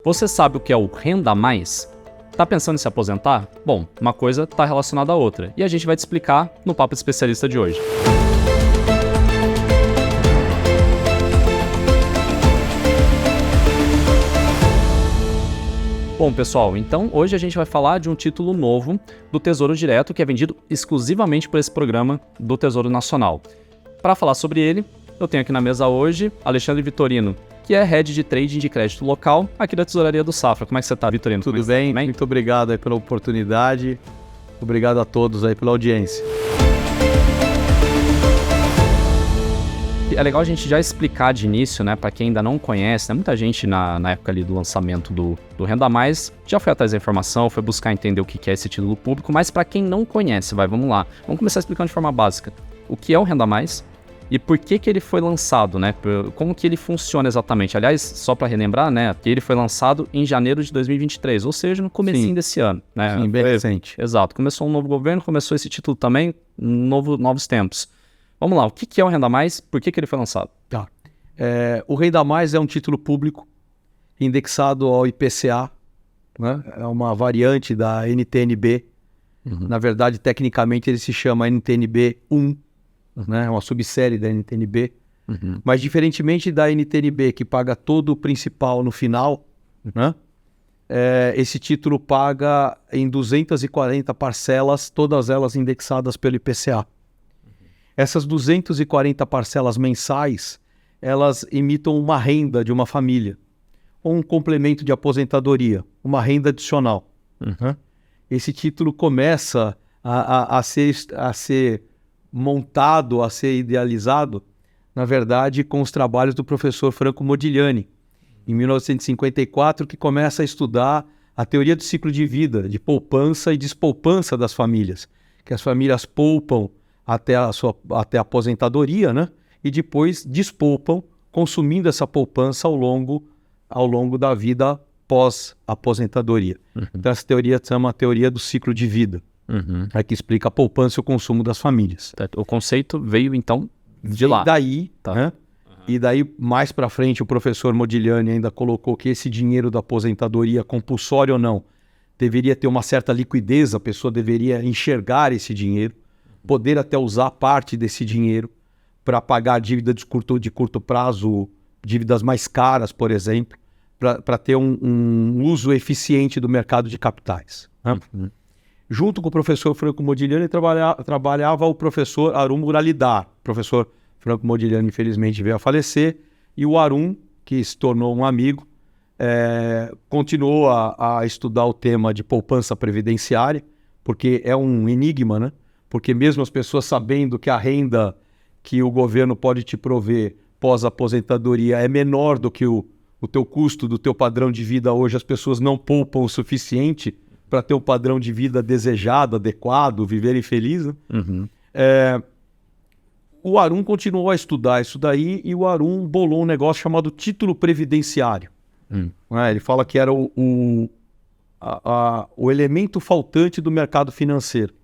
Você sabe o que é o Renda Mais? Tá pensando em se aposentar? Bom, uma coisa está relacionada à outra, e a gente vai te explicar no Papo Especialista de hoje. Bom, pessoal, então hoje a gente vai falar de um título novo do Tesouro Direto, que é vendido exclusivamente por esse programa do Tesouro Nacional. Para falar sobre ele, eu tenho aqui na mesa hoje Alexandre Vitorino, que é Head de Trading de Crédito Local aqui da Tesouraria do Safra. Como é que você está, Vitorino? Tudo bem? Muito obrigado aí pela oportunidade. Obrigado a todos aí pela audiência. É legal a gente já explicar de início, né, para quem ainda não conhece, né, muita gente na época ali do lançamento do Renda Mais já foi atrás da informação, foi buscar entender o que é esse título público, mas para quem não conhece, vamos lá, vamos começar explicando de forma básica o que é o Renda Mais e por que ele foi lançado, né, como que ele funciona exatamente. Aliás, só para relembrar, né, que ele foi lançado em janeiro de 2023, ou seja, no comecinho desse ano, né? Sim, bem recente. Exato, começou um novo governo, começou esse título também, novos tempos. Vamos lá, o que é o Renda Mais? Por que ele foi lançado? Tá. O Renda Mais é um título público indexado ao IPCA, né? É uma variante da NTN-B. Na verdade, tecnicamente, ele se chama NTN-B1, né? É uma subsérie da NTN-B. Mas, diferentemente da NTN-B, que paga todo o principal no final, né? Esse título paga em 240 parcelas, todas elas indexadas pelo IPCA. Essas 240 parcelas mensais, elas imitam uma renda de uma família, ou um complemento de aposentadoria, uma renda adicional. Esse título começa a ser montado, a ser idealizado, na verdade, com os trabalhos do professor Franco Modigliani, em 1954, que começa a estudar a teoria do ciclo de vida, de poupança e despoupança das famílias, que as famílias poupam até a aposentadoria, né? E depois despoupam, consumindo essa poupança ao longo da vida pós-aposentadoria. Então essa teoria se chama a teoria do ciclo de vida, que explica a poupança e o consumo das famílias. O conceito veio então de lá. E daí, tá. Né? E daí mais para frente o professor Modigliani ainda colocou que esse dinheiro da aposentadoria, compulsório ou não, deveria ter uma certa liquidez, a pessoa deveria enxergar esse dinheiro, poder até usar parte desse dinheiro para pagar dívida de curto prazo, dívidas mais caras, por exemplo, para ter um uso eficiente do mercado de capitais. Né? Junto com o professor Franco Modigliani trabalhava o professor Arum Muralidar. O professor Franco Modigliani, infelizmente, veio a falecer, e o Arum, que se tornou um amigo, continuou a estudar o tema de poupança previdenciária, porque é um enigma, né? Porque mesmo as pessoas sabendo que a renda que o governo pode te prover pós-aposentadoria é menor do que o teu custo, do teu padrão de vida hoje, as pessoas não poupam o suficiente para ter um padrão de vida desejado, adequado, viverem felizes. Né? O Arum continuou a estudar isso daí, e o Arum bolou um negócio chamado título previdenciário. Ele fala que era o elemento faltante do mercado financeiro.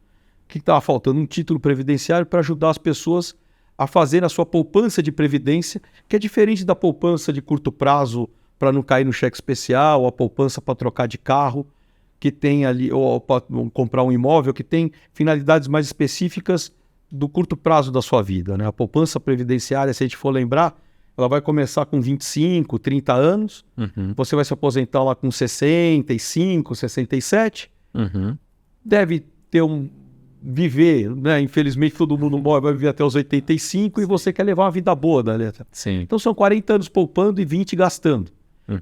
O que estava faltando? Um título previdenciário para ajudar as pessoas a fazer a sua poupança de previdência, que é diferente da poupança de curto prazo para não cair no cheque especial, ou a poupança para trocar de carro, que tem ali, ou para comprar um imóvel, que tem finalidades mais específicas do curto prazo da sua vida. Né? A poupança previdenciária, se a gente for lembrar, ela vai começar com 25, 30 anos, você vai se aposentar lá com 65, 67, deve ter viver, né? Infelizmente todo mundo morre, vai viver até os 85, e você quer levar uma vida boa, né, Letra? Sim. Então são 40 anos poupando e 20 gastando.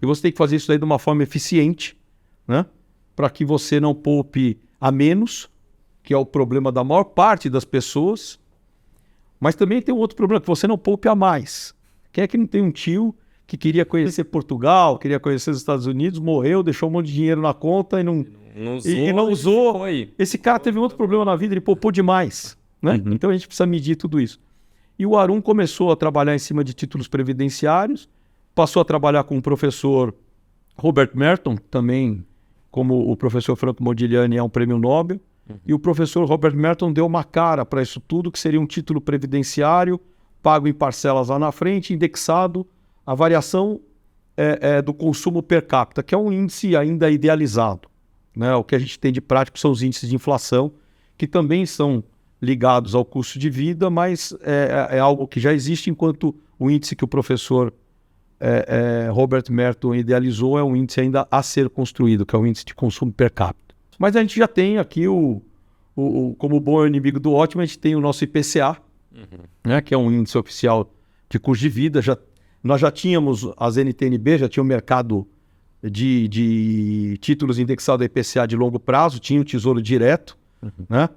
E você tem que fazer isso aí de uma forma eficiente, né? Para que você não poupe a menos, que é o problema da maior parte das pessoas, mas também tem um outro problema, que você não poupe a mais. Quem é que não tem um tio que queria conhecer Portugal, queria conhecer os Estados Unidos, morreu, deixou um monte de dinheiro na conta e não usou. Esse cara teve outro problema na vida, ele poupou demais. Né? Então a gente precisa medir tudo isso. E o Arum começou a trabalhar em cima de títulos previdenciários, passou a trabalhar com o professor Robert Merton, também como o professor Franco Modigliani é um prêmio Nobel, e o professor Robert Merton deu uma cara para isso tudo, que seria um título previdenciário, pago em parcelas lá na frente, indexado. A variação do consumo per capita, que é um índice ainda idealizado, né? O que a gente tem de prático são os índices de inflação, que também são ligados ao custo de vida, mas é algo que já existe, enquanto o índice que o professor Robert Merton idealizou é um índice ainda a ser construído, que é o índice de consumo per capita. Mas a gente já tem aqui, como bom inimigo do ótimo, a gente tem o nosso IPCA, né, que é um índice oficial de custo de vida. Nós já tínhamos as NTNB, já tinha o mercado de títulos indexados a IPCA de longo prazo, tinha o Tesouro Direto, né?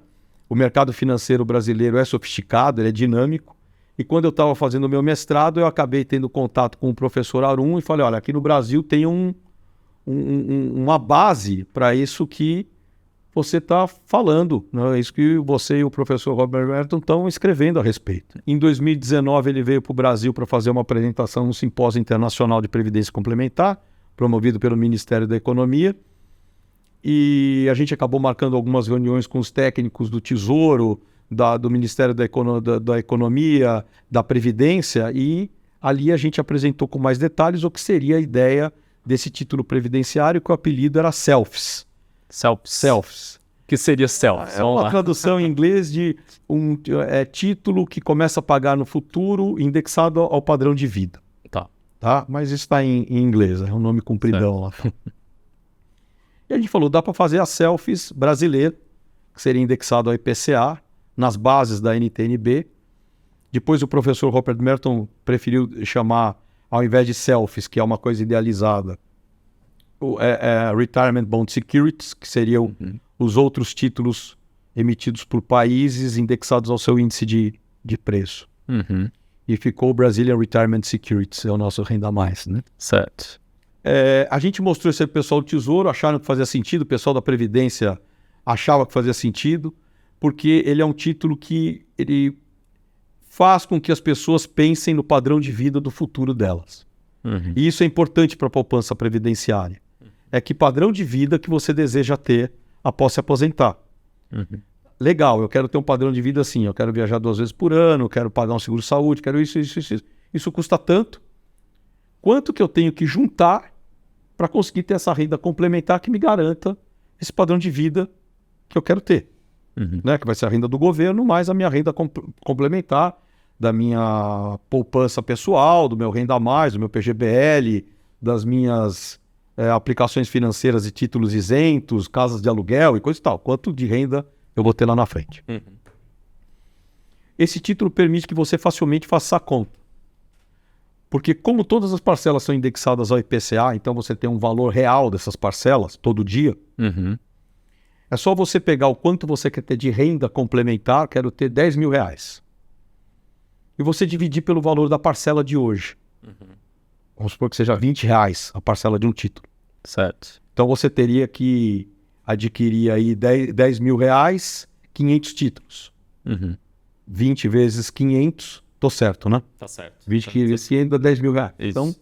O mercado financeiro brasileiro é sofisticado, ele é dinâmico. E quando eu estava fazendo o meu mestrado, eu acabei tendo contato com o professor Arum e falei, olha, aqui no Brasil tem uma base para isso que você está falando, né? É isso que você e o professor Robert Merton estão escrevendo a respeito. Em 2019, ele veio para o Brasil para fazer uma apresentação no Simpósio Internacional de Previdência Complementar, promovido pelo Ministério da Economia. E a gente acabou marcando algumas reuniões com os técnicos do Tesouro, do Ministério da Economia, da Previdência, e ali a gente apresentou com mais detalhes o que seria a ideia desse título previdenciário, que o apelido era SELFs. SELFs. Que seria SELFs? É uma tradução em inglês de título que começa a pagar no futuro, indexado ao padrão de vida. Tá? Mas isso está em inglês, é um nome compridão lá. E a gente falou, dá para fazer a SELFs brasileira, que seria indexado ao IPCA, nas bases da NTNB. Depois o professor Robert Merton preferiu chamar, ao invés de SELFs, que é uma coisa idealizada, Retirement Bond Securities, que seriam os outros títulos emitidos por países indexados ao seu índice de preço. E ficou o Brazilian Retirement Securities, é o nosso renda mais, né? Certo. A gente mostrou isso aí pro pessoal do Tesouro, acharam que fazia sentido, o pessoal da Previdência achava que fazia sentido, porque ele é um título que ele faz com que as pessoas pensem no padrão de vida do futuro delas. E isso é importante para a poupança previdenciária. É que padrão de vida que você deseja ter após se aposentar. Legal, eu quero ter um padrão de vida assim, eu quero viajar 2 vezes por ano, eu quero pagar um seguro-saúde, quero isso. Isso custa tanto. Quanto que eu tenho que juntar para conseguir ter essa renda complementar que me garanta esse padrão de vida que eu quero ter? Né? Que vai ser a renda do governo, mais a minha renda complementar, da minha poupança pessoal, do meu renda a mais, do meu PGBL, das minhas aplicações financeiras e títulos isentos, casas de aluguel e coisa e tal. Quanto de renda eu vou ter lá na frente. Esse título permite que você facilmente faça a conta. Porque como todas as parcelas são indexadas ao IPCA, então você tem um valor real dessas parcelas todo dia, é só você pegar o quanto você quer ter de renda complementar, quero ter 10 mil reais. E você dividir pelo valor da parcela de hoje. Vamos supor que seja 20 reais a parcela de um título. Certo. Então você teria que adquirir aí 10 mil reais, 500 títulos. 20 vezes 500, tô certo, né? Tá certo. 20 vezes 500 dá 10 mil reais. Isso. Então,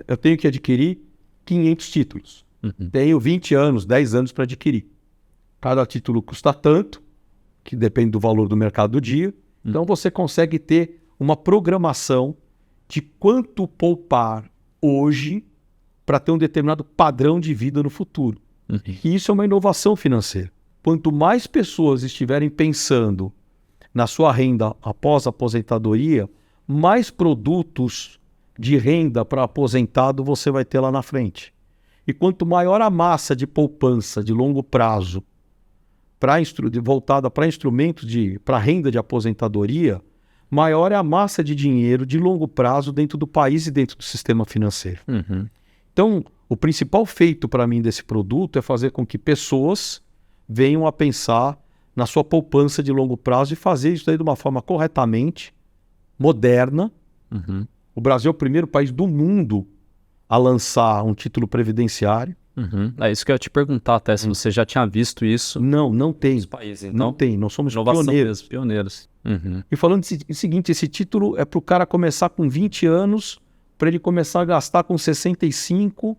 eu tenho que adquirir 500 títulos. Tenho 20 anos, 10 anos para adquirir. Cada título custa tanto, que depende do valor do mercado do dia. Então você consegue ter uma programação de quanto poupar hoje para ter um determinado padrão de vida no futuro. E isso é uma inovação financeira. Quanto mais pessoas estiverem pensando na sua renda após a aposentadoria, mais produtos de renda para aposentado você vai ter lá na frente. E quanto maior a massa de poupança de longo prazo voltada para instrumentos para renda de aposentadoria, maior é a massa de dinheiro de longo prazo dentro do país e dentro do sistema financeiro. Então, o principal feito para mim desse produto é fazer com que pessoas venham a pensar na sua poupança de longo prazo e fazer isso daí de uma forma corretamente, moderna. O Brasil é o primeiro país do mundo a lançar um título previdenciário. É isso que eu ia te perguntar até, se você já tinha visto isso. Não tem. Nos países, então, não tem, nós somos pioneiros. E falando o seguinte, esse título é para o cara começar com 20 anos, para ele começar a gastar com 65,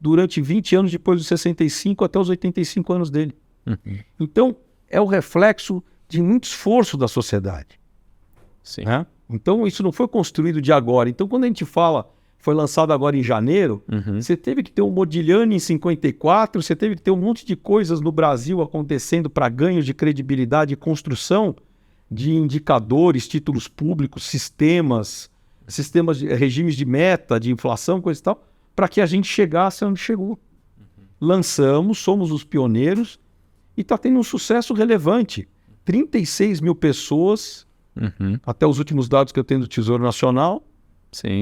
durante 20 anos depois dos 65 até os 85 anos dele. Então, é o reflexo de muito esforço da sociedade. Sim. Né? Então, isso não foi construído de agora. Então, quando a gente fala foi lançado agora em janeiro, você teve que ter um Modigliani em 54, você teve que ter um monte de coisas no Brasil acontecendo para ganhos de credibilidade e construção de indicadores, títulos públicos, sistemas regimes de meta, de inflação, coisa e tal, para que a gente chegasse onde chegou. Lançamos, somos os pioneiros e está tendo um sucesso relevante. 36 mil pessoas, até os últimos dados que eu tenho do Tesouro Nacional,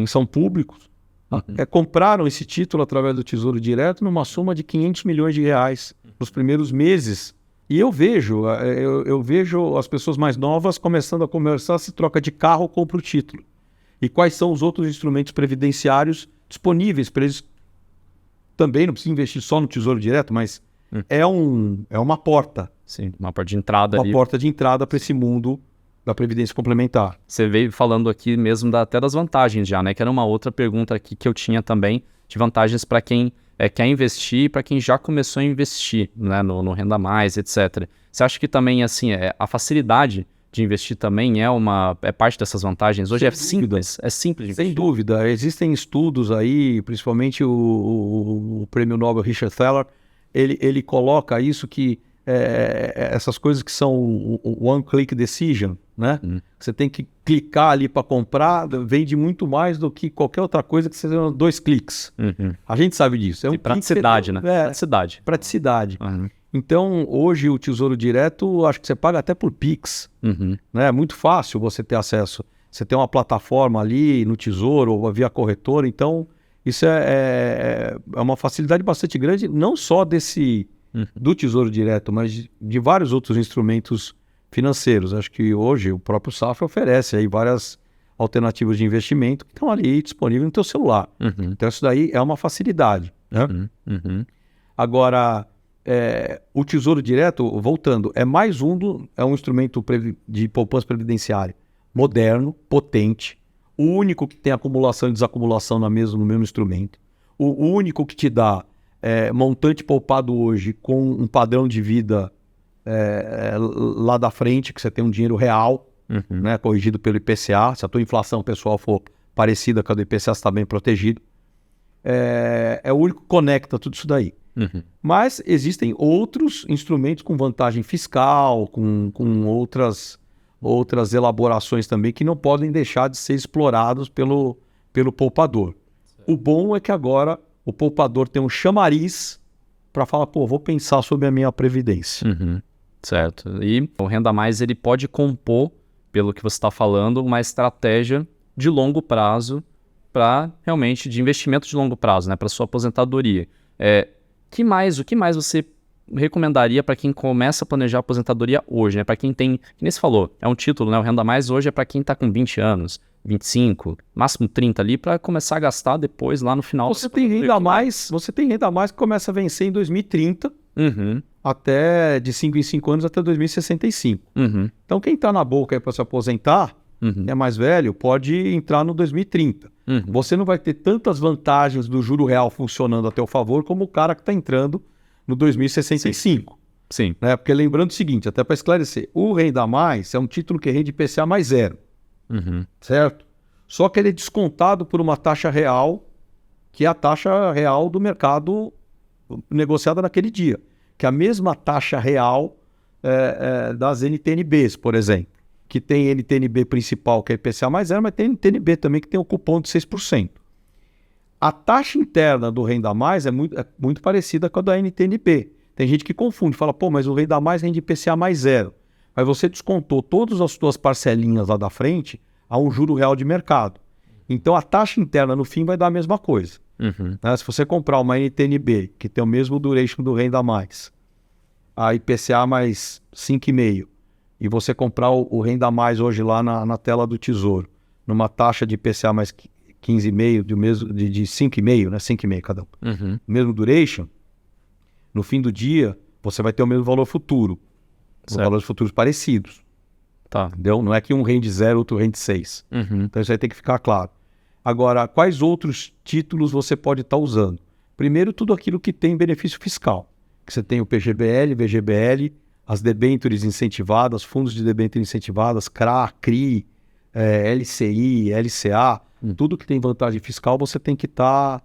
são públicos, compraram esse título através do Tesouro Direto numa soma de 500 milhões de reais nos primeiros meses. E eu vejo as pessoas mais novas começando a conversar se troca de carro ou compra o título. E quais são os outros instrumentos previdenciários disponíveis para eles. Também não precisa investir só no Tesouro Direto, mas é uma porta. Sim, uma porta de entrada. Uma porta de entrada para esse mundo da Previdência Complementar. Você veio falando aqui mesmo até das vantagens já, né? Que era uma outra pergunta aqui que eu tinha também, de vantagens para quem quer investir, para quem já começou a investir, né? No Renda Mais, etc. Você acha que também, assim, a facilidade de investir também é parte dessas vantagens? Hoje é simples de Sem dúvida. Existem estudos aí, principalmente o prêmio Nobel Richard Thaler, ele coloca isso que essas coisas que são o one-click decision, né? Você tem que clicar ali para comprar, vende muito mais do que qualquer outra coisa que seja 2 cliques. A gente sabe disso. É praticidade, né? Praticidade. Então, hoje o Tesouro Direto, acho que você paga até por Pix. Né? É muito fácil você ter acesso. Você tem uma plataforma ali no Tesouro ou via corretora. Então, isso é uma facilidade bastante grande, não só do Tesouro Direto, mas de vários outros instrumentos financeiros. Acho que hoje o próprio Safra oferece aí várias alternativas de investimento que estão ali disponíveis no teu celular. Então, isso daí é uma facilidade. Né? Agora, o Tesouro Direto, voltando, é um instrumento de poupança previdenciária moderno, potente, o único que tem acumulação e desacumulação no mesmo instrumento, o único que te dá montante poupado hoje com um padrão de vida lá da frente, que você tem um dinheiro real, né, corrigido pelo IPCA. Se a tua inflação pessoal for parecida com a do IPCA, você está bem protegido. É o único que conecta tudo isso daí. Mas existem outros instrumentos com vantagem fiscal, com outras elaborações também que não podem deixar de ser explorados pelo poupador. O bom é que agora o poupador tem um chamariz para falar, vou pensar sobre a minha previdência. Certo. E o Renda Mais, ele pode compor, pelo que você está falando, uma estratégia de longo prazo para realmente de investimento de longo prazo, né, para sua aposentadoria. O que mais você recomendaria para quem começa a planejar a aposentadoria hoje, né? Para quem tem, que nem você falou, é um título, né? O Renda Mais hoje é para quem está com 20 anos, 25, máximo 30 ali, para começar a gastar depois lá no final. Você tem Renda Mais que começa a vencer em 2030, até de 5 em 5 anos até 2065. Então quem está na boca aí para se aposentar, é mais velho, pode entrar no 2030. Você não vai ter tantas vantagens do juro real funcionando a teu favor como o cara que está entrando no 2065. Sim. Né? Porque lembrando o seguinte, até para esclarecer, o Renda Mais é um título que rende IPCA mais 0. Certo? Só que ele é descontado por uma taxa real, que é a taxa real do mercado negociada naquele dia. Que é a mesma taxa real das NTNBs, por exemplo. Que tem NTNB principal, que é IPCA mais 0, mas tem NTNB também, que tem o cupom de 6%. A taxa interna do Renda Mais é muito parecida com a da NTNB. Tem gente que confunde, fala, mas o Renda Mais rende IPCA mais 0. Mas você descontou todas as suas parcelinhas lá da frente a um juro real de mercado. Então a taxa interna no fim vai dar a mesma coisa. Né? Se você comprar uma NTNB, que tem o mesmo duration do Renda Mais, a IPCA mais 5,5%, e você comprar o Renda Mais hoje lá na tela do Tesouro, numa taxa de IPCA mais 15,5%, de 5,5%, né? 5,5% cada um. Mesmo duration, no fim do dia, você vai ter o mesmo valor futuro. Valores futuros parecidos. Tá. Entendeu? Não é que um rende 0, outro rende 6. Então isso aí tem que ficar claro. Agora, quais outros títulos você pode estar usando? Primeiro, tudo aquilo que tem benefício fiscal. Que você tem o PGBL, VGBL, as debêntures incentivadas, fundos de debêntures incentivadas, CRA, CRI, LCI, LCA, tudo que tem vantagem fiscal você tem que estar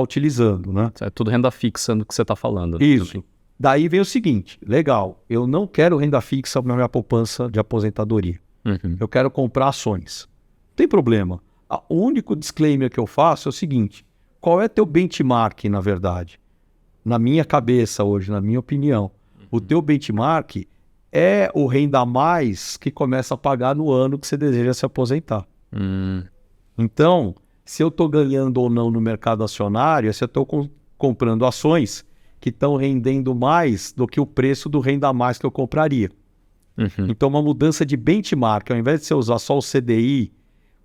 utilizando, né? É tudo renda fixa no que você está falando. Né? Isso. Daí vem o seguinte, legal, eu não quero renda fixa na minha poupança de aposentadoria. Eu quero comprar ações. Não tem problema. O único disclaimer que eu faço é o seguinte, qual é teu benchmark, na verdade? Na minha cabeça hoje, na minha opinião, o teu benchmark é o renda mais que começa a pagar no ano que você deseja se aposentar. Então, se eu estou ganhando ou não no mercado acionário, é se eu estou comprando ações que estão rendendo mais do que o preço do renda mais que eu compraria. Então, uma mudança de benchmark, ao invés de você usar só o CDI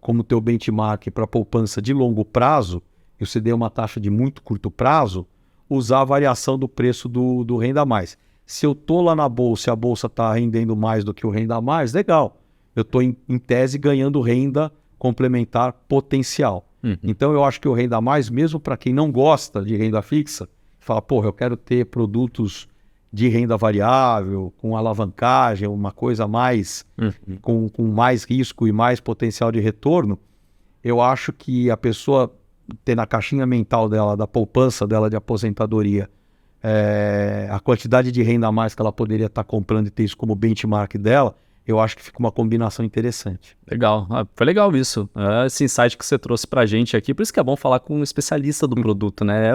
como teu benchmark para poupança de longo prazo, e o CDI é uma taxa de muito curto prazo, usar a variação do preço do renda mais. Se eu estou lá na bolsa e a bolsa está rendendo mais do que o renda mais, legal. Eu estou, em tese, ganhando renda complementar potencial. Então, eu acho que o renda mais, mesmo para quem não gosta de renda fixa, fala, porra, eu quero ter produtos de renda variável, com alavancagem, uma coisa mais, com mais risco e mais potencial de retorno, eu acho que a pessoa ter na caixinha mental dela, da poupança dela de aposentadoria, a quantidade de renda a mais que ela poderia estar comprando e ter isso como benchmark dela, eu acho que fica uma combinação interessante. Legal, foi legal isso, esse insight que você trouxe pra gente aqui, por isso que é bom falar com um especialista do produto, né,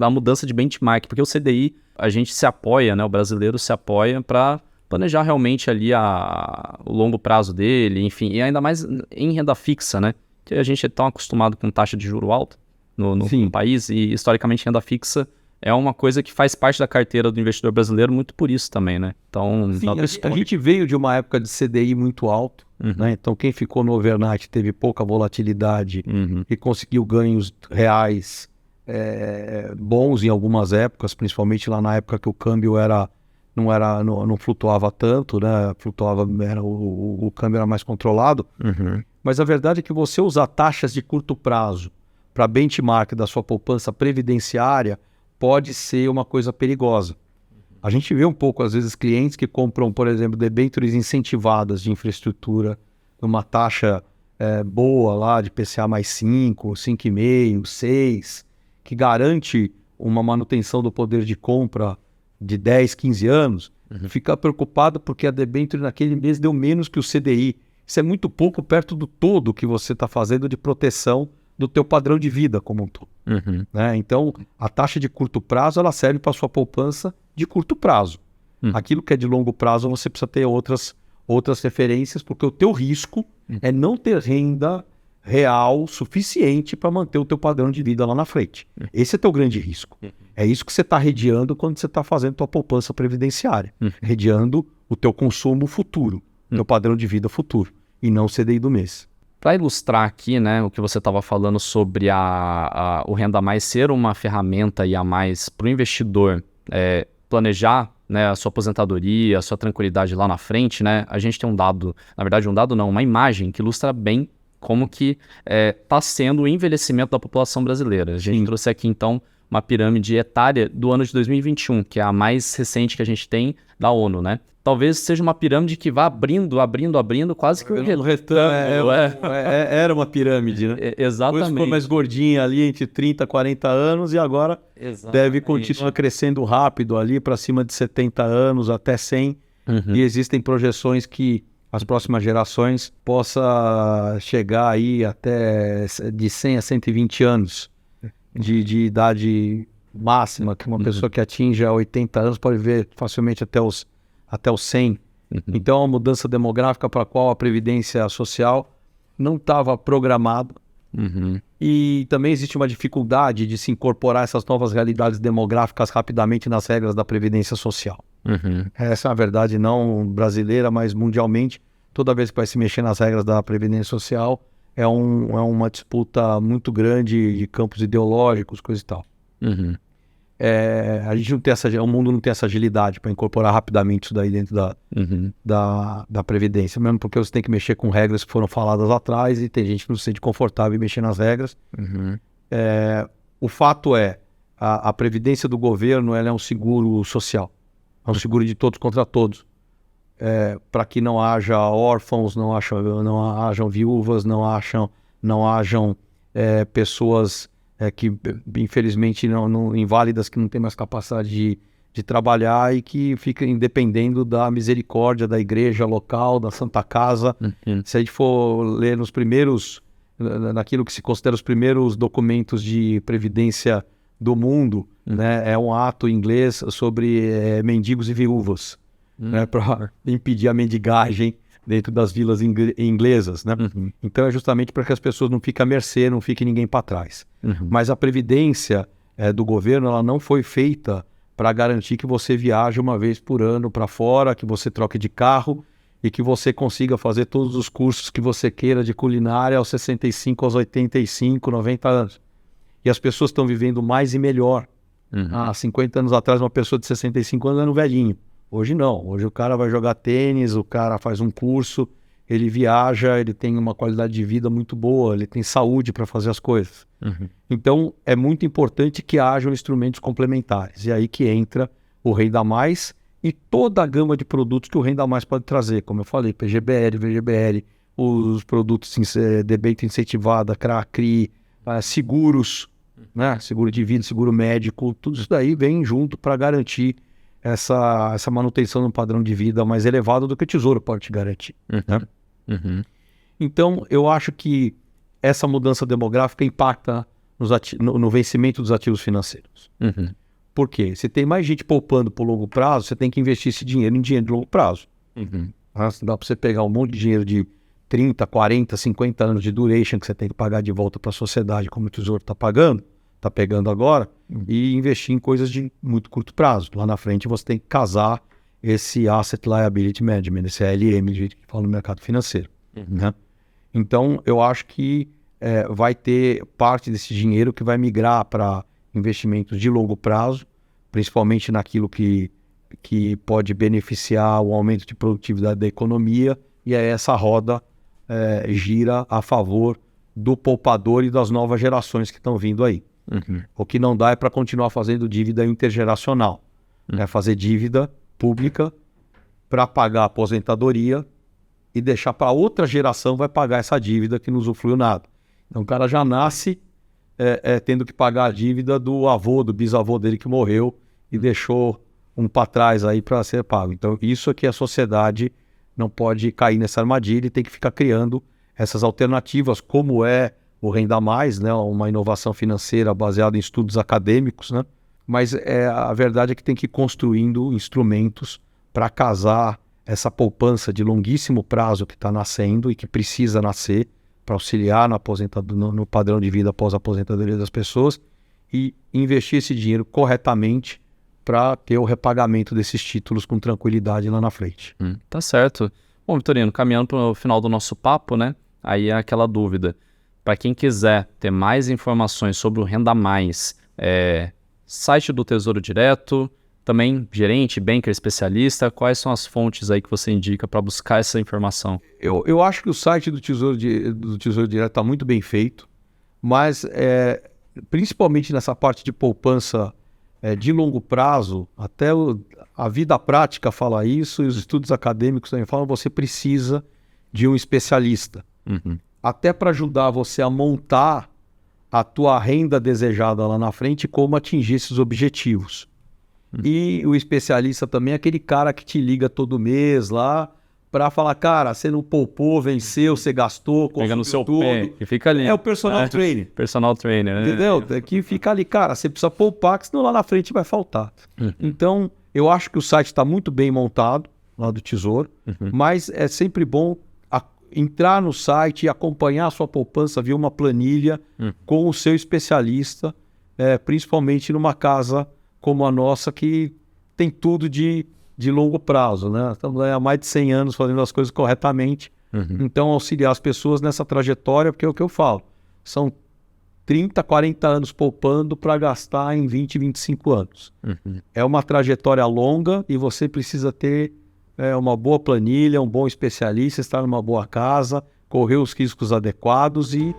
a mudança de benchmark, porque o CDI, a gente se apoia, né, o brasileiro se apoia para planejar realmente ali o longo prazo dele, enfim, e ainda mais em renda fixa, né, que a gente é tão acostumado com taxa de juro alta no país, e historicamente renda fixa é uma coisa que faz parte da carteira do investidor brasileiro muito por isso também, né? Então, sim, a gente veio de uma época de CDI muito alto, né? Então quem ficou no overnight teve pouca volatilidade e conseguiu ganhos reais bons em algumas épocas, principalmente lá na época que o câmbio não flutuava tanto, né? O câmbio era mais controlado. Mas a verdade é que você usar taxas de curto prazo para benchmark da sua poupança previdenciária pode ser uma coisa perigosa. A gente vê um pouco, às vezes, clientes que compram, por exemplo, debêntures incentivadas de infraestrutura numa taxa boa lá de PCA mais 5, 5,5, 6, que garante uma manutenção do poder de compra de 10, 15 anos, fica preocupado porque a debênture naquele mês deu menos que o CDI. Isso é muito pouco perto do todo que você está fazendo de proteção do teu padrão de vida como um todo. Né? Então, a taxa de curto prazo, ela serve para a sua poupança de curto prazo. Aquilo que é de longo prazo, você precisa ter outras referências, porque o teu risco é não ter renda real suficiente para manter o teu padrão de vida lá na frente. Esse é teu grande risco. É isso que você está redeando quando você está fazendo tua poupança previdenciária. Redeando o teu consumo futuro, teu padrão de vida futuro, e não o CDI do mês. Para ilustrar aqui, né, o que você estava falando sobre o Renda Mais ser uma ferramenta e a mais para o investidor planejar, né, a sua aposentadoria, a sua tranquilidade lá na frente, né, a gente tem um dado, na verdade um dado não, uma imagem que ilustra bem como que está sendo o envelhecimento da população brasileira. A gente trouxe aqui então uma pirâmide etária do ano de 2021, que é a mais recente que a gente tem da ONU, né? Talvez seja uma pirâmide que vá abrindo, quase que um retângulo. Era uma pirâmide, né? Exatamente. Depois ficou mais gordinha ali entre 30 e 40 anos e agora deve continuar crescendo rápido ali para cima de 70 anos até 100. E existem projeções que as próximas gerações possa chegar aí até de 100 a 120 anos de idade máxima, que uma pessoa que atinja 80 anos pode ver facilmente até os 100. Então, é uma mudança demográfica para a qual a Previdência Social não estava programada. E também existe uma dificuldade de se incorporar essas novas realidades demográficas rapidamente nas regras da Previdência Social. Essa é uma verdade não brasileira, mas mundialmente. Toda vez que vai se mexer nas regras da Previdência Social, é uma disputa muito grande de campos ideológicos, coisa e tal. A gente não tem o mundo não tem essa agilidade para incorporar rapidamente isso daí dentro da Previdência, mesmo porque você tem que mexer com regras que foram faladas lá atrás e tem gente que não se sente confortável em mexer nas regras. O fato é, a Previdência do governo ela é um seguro social, é um seguro de todos contra todos. para que não haja órfãos, não hajam viúvas, não hajam pessoas que, infelizmente, inválidas, que não têm mais capacidade de trabalhar e que fiquem dependendo da misericórdia da igreja local, da Santa Casa. Se a gente for ler naquilo que se considera os primeiros documentos de previdência do mundo, né, é um ato inglês sobre mendigos e viúvas, né, para impedir a mendigagem dentro das vilas inglesas, né? Então é justamente para que as pessoas não fiquem à mercê, não fique ninguém para trás. Mas a previdência do governo, ela não foi feita para garantir que você viaje uma vez por ano para fora, que você troque de carro e que você consiga fazer todos os cursos que você queira de culinária aos 65, aos 85, 90 anos. E as pessoas estão vivendo mais e melhor. Há 50 anos atrás, uma pessoa de 65 anos era um velhinho. Hoje não. Hoje o cara vai jogar tênis, o cara faz um curso, ele viaja, ele tem uma qualidade de vida muito boa, ele tem saúde para fazer as coisas. Então, é muito importante que hajam instrumentos complementares. E aí que entra o Renda Mais e toda a gama de produtos que o Renda Mais pode trazer. Como eu falei, PGBL, VGBL, os produtos debênture incentivada, CRA-CRI, seguros, né? Seguro de vida, seguro médico, tudo isso daí vem junto para garantir essa manutenção de um padrão de vida mais elevado do que o Tesouro pode te garantir. Né? Então, eu acho que essa mudança demográfica impacta no vencimento dos ativos financeiros. Por quê? Se tem mais gente poupando por longo prazo, você tem que investir esse dinheiro em dinheiro de longo prazo. Dá para você pegar um monte de dinheiro de 30, 40, 50 anos de duration que você tem que pagar de volta para a sociedade, como o Tesouro está pegando agora, e investir em coisas de muito curto prazo. Lá na frente você tem que casar esse Asset Liability Management, esse ALM, de jeito que fala no mercado financeiro. Né? Então, eu acho que vai ter parte desse dinheiro que vai migrar para investimentos de longo prazo, principalmente naquilo que pode beneficiar o aumento de produtividade da economia, e aí essa roda gira a favor do poupador e das novas gerações que estão vindo aí. O que não dá é para continuar fazendo dívida intergeracional, fazer dívida pública para pagar a aposentadoria e deixar para outra geração vai pagar essa dívida que não usufruiu nada. Então o cara já nasce tendo que pagar a dívida do avô, do bisavô dele que morreu e deixou um para trás aí para ser pago. Então isso aqui a sociedade não pode cair nessa armadilha e tem que ficar criando essas alternativas, como o Renda Mais, né, uma inovação financeira baseada em estudos acadêmicos, né? Mas a verdade é que tem que ir construindo instrumentos para casar essa poupança de longuíssimo prazo que está nascendo e que precisa nascer para auxiliar no padrão de vida após a aposentadoria das pessoas e investir esse dinheiro corretamente para ter o repagamento desses títulos com tranquilidade lá na frente. Tá certo. Bom, Vitorino, caminhando para o final do nosso papo, né? Aí é aquela dúvida. Para quem quiser ter mais informações sobre o Renda Mais, site do Tesouro Direto, também gerente, banker, especialista, quais são as fontes aí que você indica para buscar essa informação? Eu acho que o site do Tesouro Direto está muito bem feito, mas principalmente nessa parte de poupança de longo prazo, até a vida prática fala isso e os estudos acadêmicos também falam, você precisa de um especialista. Até para ajudar você a montar a tua renda desejada lá na frente e como atingir esses objetivos. E o especialista também é aquele cara que te liga todo mês lá para falar, cara, você não poupou, venceu, você gastou, pega no seu tudo. pé e fica ali. É o personal trainer. Personal trainer, né? Entendeu? Que fica ali, cara, você precisa poupar, que senão lá na frente vai faltar. Então, eu acho que o site está muito bem montado, lá do Tesouro, mas é sempre bom entrar no site e acompanhar a sua poupança, ver uma planilha com o seu especialista, principalmente numa casa como a nossa, que tem tudo de longo prazo, né? Estamos há mais de 100 anos fazendo as coisas corretamente. Então, auxiliar as pessoas nessa trajetória, porque é o que eu falo, são 30, 40 anos poupando para gastar em 20, 25 anos. É uma trajetória longa e você precisa ter uma boa planilha, um bom especialista, estar numa boa casa, correr os riscos adequados e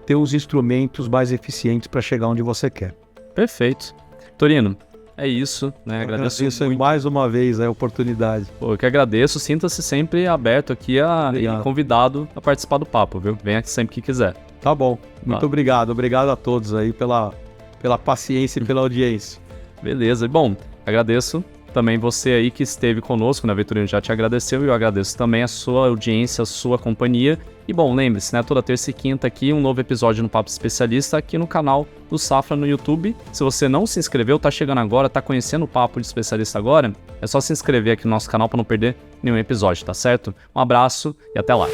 ter os instrumentos mais eficientes para chegar onde você quer. Perfeito. Torino, é isso, né? Agradeço muito. Mais uma vez a oportunidade. Pô, eu que agradeço, sinta-se sempre aberto aqui e convidado a participar do papo, viu? Venha aqui sempre que quiser. Tá bom, muito obrigado. Obrigado a todos aí pela paciência e pela audiência. Beleza, bom, agradeço também você aí que esteve conosco, né? Vitorino já te agradeceu e eu agradeço também a sua audiência, a sua companhia. E bom, lembre-se, né? Toda terça e quinta aqui, um novo episódio no Papo Especialista aqui no canal do Safra no YouTube. Se você não se inscreveu, tá chegando agora, tá conhecendo o Papo de Especialista agora, é só se inscrever aqui no nosso canal para não perder nenhum episódio, tá certo? Um abraço e até lá!